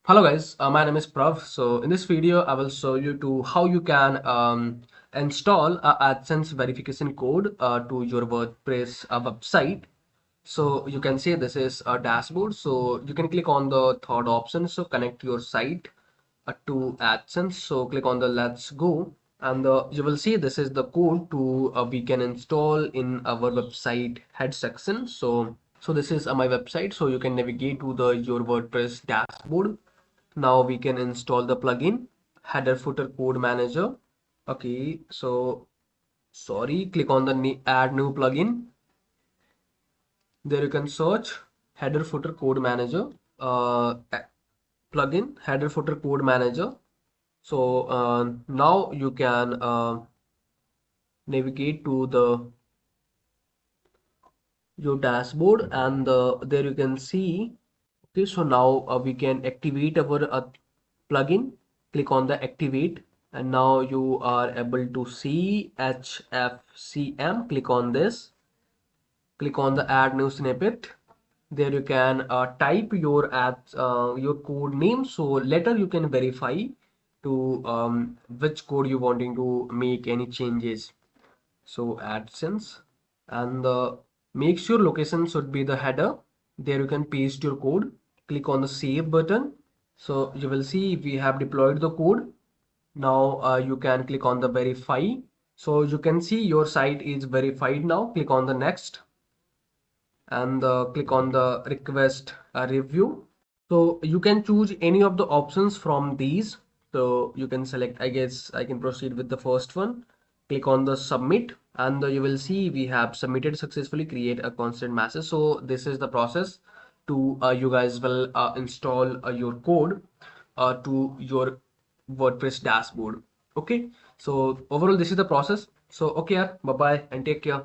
Hello guys, my name is Prav. So in this video, I will show you to how you can install a AdSense verification code to your WordPress website. So you can see this is a dashboard. So you can click on the third option. So connect your site to AdSense. So click on the Let's Go, and you will see this is the code to we can install in our website head section. So this is my website. So you can navigate to the your WordPress dashboard. Now we can install the plugin header footer code manager. Okay, so sorry, click on the add new plugin. There you can search header footer code manager, plugin header footer code manager. So now you can navigate to the your dashboard, and there you can see. Okay, so now we can activate our plugin. Click on the activate, and now you are able to see HFCM. Click on this. Click on the add new snippet. There you can type your code name. So later you can verify to which code you wanting to make any changes. So AdSense, and make sure location should be the header. There you can paste your code. Click on the save button. So you will see we have deployed the code. Now you can click on the verify. So you can see your site is verified now. Click on the next, and click on the request review. So you can choose any of the options from these. So you can select, I guess I can proceed with the first one. Click on the submit, and you will see we have submitted successfully, create a constant message. So this is the process to you guys will install your code to your WordPress dashboard. Okay, so overall this is the process. So okay, bye bye and take care.